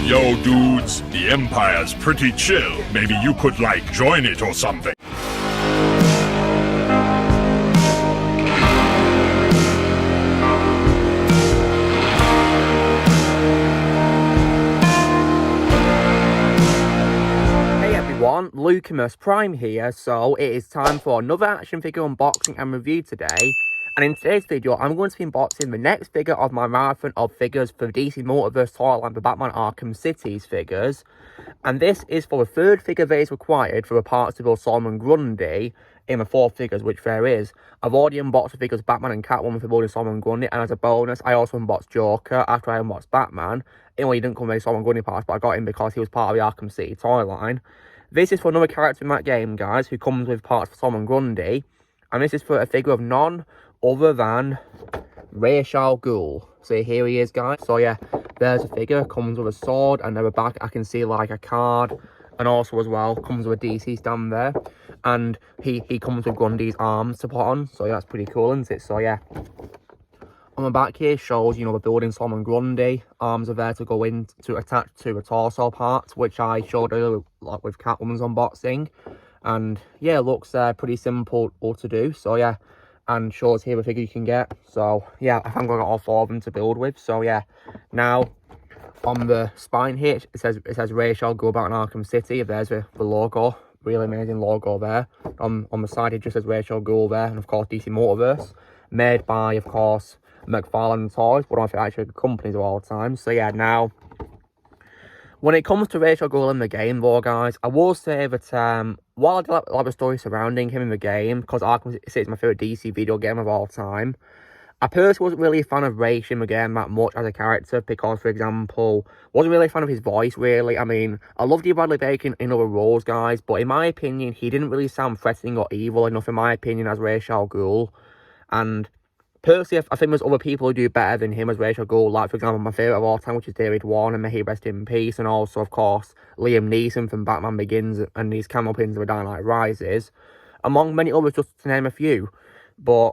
Yo, dudes, the Empire's pretty chill. Maybe you could, like, join it or something. Hey everyone, Lucimus Prime here, so it is time for another action figure unboxing and review today. And in today's video, I'm going to be unboxing the next figure of my marathon of figures for DC Multiverse toy line for Batman Arkham City's figures. And this is for the third figure that is required for the parts to build Solomon Grundy in the 4 figures, which there is. I've already unboxed the figures Batman and Catwoman for building Solomon Grundy, and as a bonus, I also unboxed Joker after I unboxed Batman. Anyway, he didn't come with Solomon Grundy parts, but I got him because he was part of the Arkham City toy line. This is for another character in that game, guys, who comes with parts for Solomon Grundy. And this is for a figure of none other than Ghul. So here he is, guys. So yeah, there's a figure, comes with a sword, and at the back I can see like a card, and also as well comes with a DC stand there, and he comes with Grundy's arms to put on. So yeah, that's pretty cool, isn't it? So yeah, on the back here shows, you know, the building Solomon Grundy. Arms are there to go in to attach to the torso parts, which I showed earlier like with Catwoman's unboxing. And yeah, looks pretty simple to do. So yeah, and shows here the figure you can get. So yeah, I think I got all 4 of them to build with. So yeah, now on the spine here it says Rachel Go Back in Arkham City. There's the logo, really amazing logo there. On the side it just says Rachel Ghul there, and of course DC Multiverse, made by of course McFarlane Toys, one of my actually good companies of all time. So yeah, now when it comes to Rachel Ghul in the game, though, guys, I will say that while I do like the story surrounding him in the game, because Arkham City is my favourite DC video game of all time, I personally wasn't really a fan of Rachel in the game that much as a character, because, for example, wasn't really a fan of his voice, really. I mean, I loved Bradley Bacon in other roles, guys, but in my opinion, he didn't really sound threatening or evil enough, in my opinion, as Rachel Ghul. And personally, I think there's other people who do better than him as Rachel Ghul, like, for example, my favourite of all time, which is David Warner, may he rest in peace, and also, of course, Liam Neeson from Batman Begins and his cameo pins of The Dark Knight Rises, among many others, just to name a few. But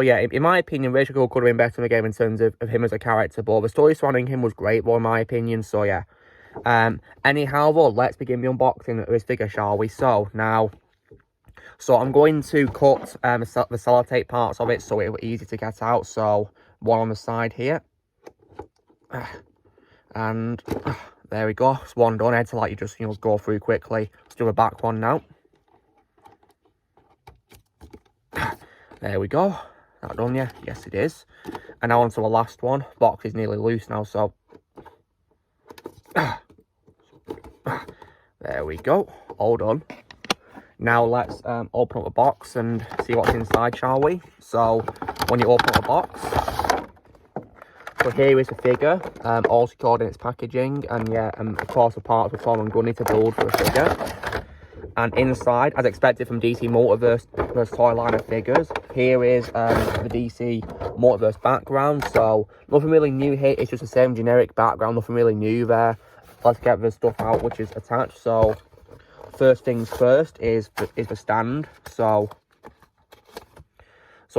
yeah, in my opinion, Rachel Ghul could have been better in the game in terms of him as a character, but the story surrounding him was great, though, in my opinion, so yeah. Anyhow, though, let's begin the unboxing of this figure, shall we? So, now, I'm going to cut the sellotape parts of it so it will be easy to get out. So, one on the side here. And there we go. It's one done. I had to let you just, you know, go through quickly. Let's do the back one now. There we go. That done, yeah? Yes, it is. And now on to the last one. Box is nearly loose now, so there we go. All done. Now let's open up the box and see what's inside, shall we? So when you open up the box, so here is the figure, all secured in its packaging, and yeah, of course the parts for Solomon Grundy to build for the figure. And inside, as expected from DC Multiverse toy line of figures, here is the DC Multiverse background. So nothing really new here, it's just the same generic background, nothing really new there. Let's get the stuff out which is attached. So first things first is the stand. So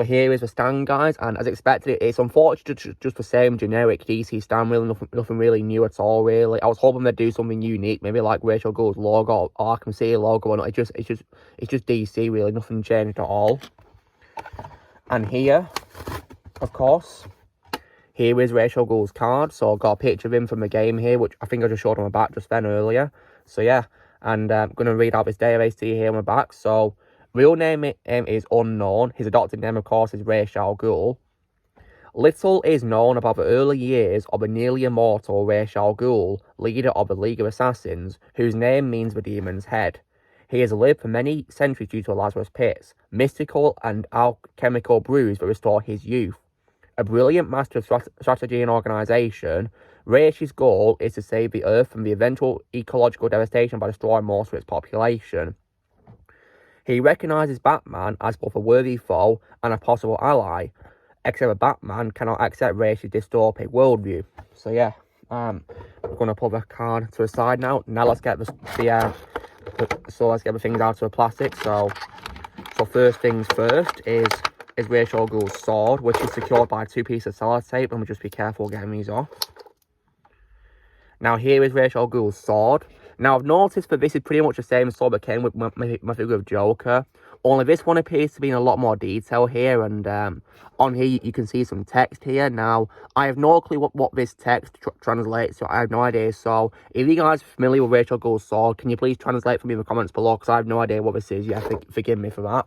here is the stand, guys, and as expected, it's unfortunately just the same generic DC stand, really nothing really new at all, really. I was hoping they'd do something unique, maybe like Rachel Ghul's logo or Arkham City logo, and it's just DC, really, nothing changed at all. And here, of course, here is Rachel Ghul's card. So I've got a picture of him from the game here, which I think I just showed on the back just then earlier. So yeah, and I'm going to read out this database to you here on the back. So real name is unknown. His adopted name, of course, is Rachel Ghul. Little is known about the early years of the nearly immortal Rachel Ghul, leader of the League of Assassins, whose name means the demon's head. He has lived for many centuries due to Lazarus Pits, mystical and alchemical brews that restore his youth. A brilliant master of strategy and organisation, Rach's goal is to save the Earth from the eventual ecological devastation by destroying most of its population. He recognises Batman as both a worthy foe and a possible ally, except that Batman cannot accept Rach's dystopic worldview. So yeah, I'm going to put the card to the side now. Now let's get let's get the things out of the plastic. So first things first is Rachel Ghul's sword, which is secured by 2 pieces of sellotape, and we'll just be careful getting these off. Now here is Ra's al Ghul's sword. Now I've noticed that this is pretty much the same sword that came with my figure of Joker. Only this one appears to be in a lot more detail here, and on here you can see some text here. Now, I have no clue what this text translates to. I have no idea. So, if you guys are familiar with Ra's al Ghul's sword, can you please translate for me in the comments below? Because I have no idea what this is. Yeah, forgive me for that.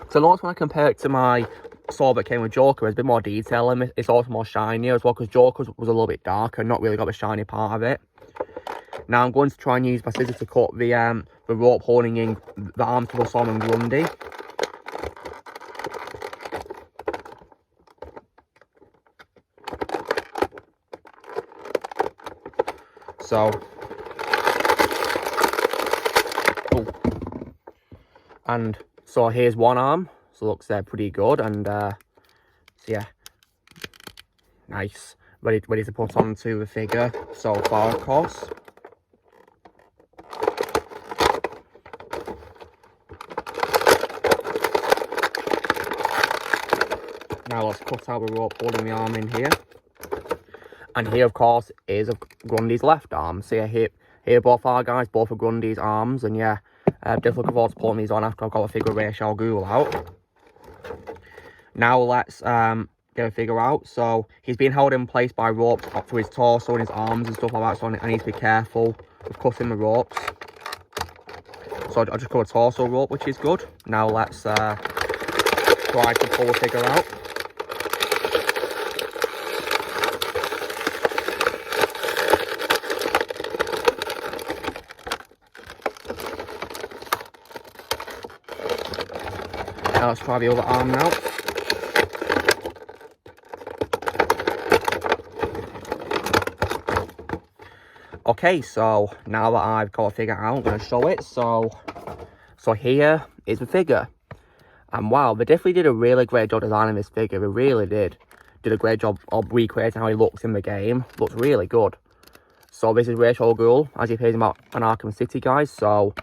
So, notice when I compare it to my sword that came with Joker, there's a bit more detail in it. It's also more shinier as well, because Joker was a little bit darker and not really got the shiny part of it. Now I'm going to try and use my scissors to cut the rope holding in the arms to the Solomon Grundy. So, and so here's one arm. So looks pretty good, and so yeah, nice, ready to put onto the figure so far, of course. Now let's cut out the rope holding the arm in here. And here, of course, is Grundy's left arm. So yeah, here both are, guys, both are Grundy's arms. And yeah, definitely looking forward to putting these on after I've got a figure of Ra's al Ghul out. Now let's get a figure out. So he's being held in place by ropes up to his torso and his arms and stuff like that. So I need to be careful of cutting the ropes. So I just cut a torso rope, which is good. Now let's try to pull the figure out. Now let's try the other arm now. Okay, so now that I've got a figure out, I'm going to show it. So here is the figure. And wow, they definitely did a really great job designing this figure. They really did. Did a great job of recreating how he looks in the game. Looks really good. So this is Ra's al Ghul, as he appears in Arkham City, guys. So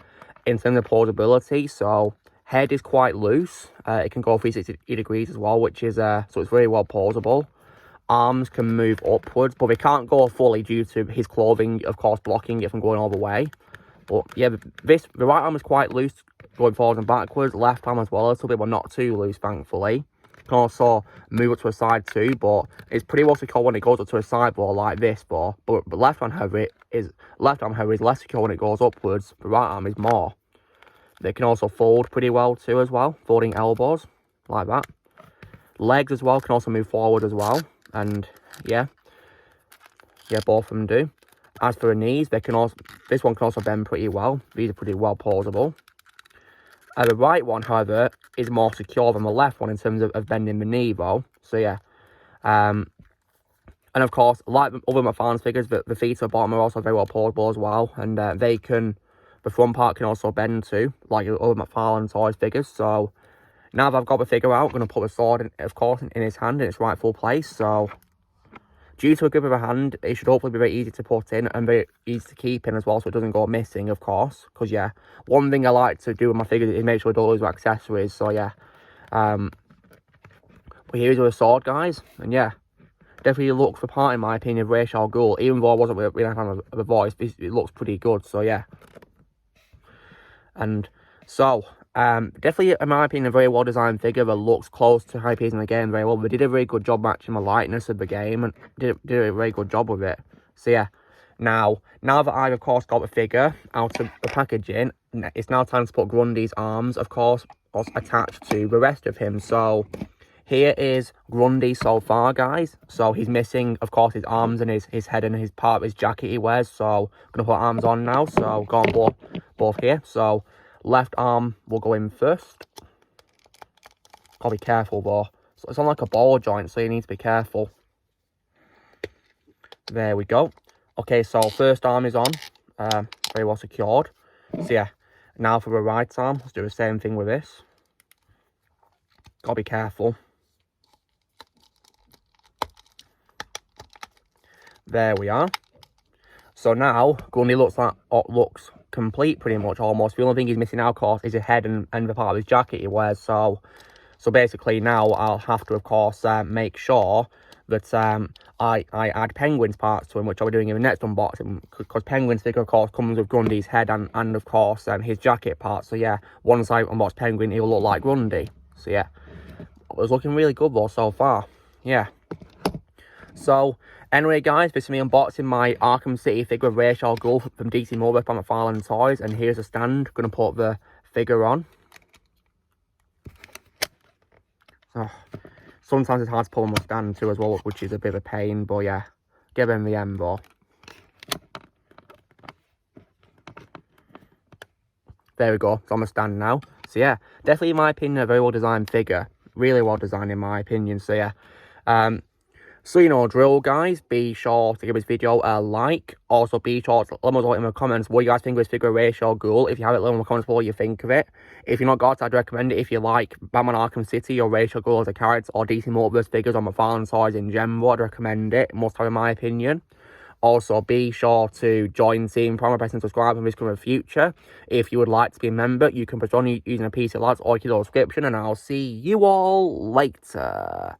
in terms of posability, so head is quite loose. It can go 360 degrees as well, which is so it's very well posable. Arms can move upwards, but they can't go fully due to his clothing, of course, blocking it from going all the way. But yeah, the right arm is quite loose, going forwards and backwards. Left arm as well, a little bit, but not too loose, thankfully. Can also move up to a side too, but it's pretty well secure when it goes up to a sideboard like this. But left arm is less secure when it goes upwards. The right arm is more. They can also fold pretty well too as well, folding elbows like that. Legs as well can also move forward as well, and yeah, both of them do. As for the knees, this one can also bend pretty well. These are pretty well posable. The right one, however, is more secure than the left one in terms of bending the knee, though. So yeah, and of course, like other McFarlane's figures, the feet at the bottom are also very well posable as well, and the front part can also bend too, like other McFarlane toys figures. So now that I've got the figure out, I'm going to put the sword, of course, in his hand in its rightful place. So due to a grip of a hand, it should hopefully be very easy to put in and very easy to keep in as well, so it doesn't go missing, of course. Because yeah, one thing I like to do with my figures is make sure I don't lose my accessories. So yeah, but here's the sword, guys, and yeah, definitely looks the part in my opinion of Ra's al Ghul. Even though I wasn't really a fan of the voice, it looks pretty good. So yeah. And so, definitely, in my opinion, a very well-designed figure that looks close to how he appears in the game very well. They did a very good job matching the lightness of the game and did a very good job with it. So, yeah, now that I've, of course, got the figure out of the packaging, it's now time to put Grundy's arms, of course, attached to the rest of him. So, here is Grundy so far, guys. So, he's missing, of course, his arms and his head and his part of his jacket he wears. So, I'm going to put arms on now. So, go on both here. So, left arm will go in first. Gotta be careful, though. So, it's on like a ball joint, so you need to be careful. There we go. Okay, so first arm is on. Very well secured. So, yeah. Now for the right arm. Let's do the same thing with this. Gotta be careful. There we are. So now, Grundy looks complete pretty much, almost. The only thing he's missing now, of course, is his head and the part of his jacket he wears. So basically now I'll have to, of course, make sure that I add Penguin's parts to him, which I'll be doing in the next unboxing, because Penguin's figure, of course, comes with Grundy's head and of course, his jacket parts. So yeah, once I unbox Penguin, he'll look like Grundy. So yeah, it was looking really good though so far. Yeah. So, anyway guys, this is me unboxing my Arkham City figure of Ra's al Ghul from DC Multiverse by McFarlane Toys, and here's a stand. Gonna put the figure on. Oh, sometimes it's hard to pull on my stand too as well, which is a bit of a pain, but yeah, give him the end though. There we go, it's on the stand now. So yeah, definitely in my opinion a very well designed figure. Really well designed in my opinion, so yeah. So you know drill guys, be sure to give this video a like. Also be sure to let me know in the comments what you guys think of this figure of Ra's al Ghul. If you have it, let me know in the comments below what you think of it. If you're not got it, I'd recommend it if you like Batman Arkham City or Ra's al Ghul as a character, or DC Multiverse figures on McFarlane Toys in general. I'd recommend it, most time in my opinion. Also, be sure to join Team Prime by pressing subscribe and this in the future. If you would like to be a member, you can press on using a PC Lads or your description, and I'll see you all later.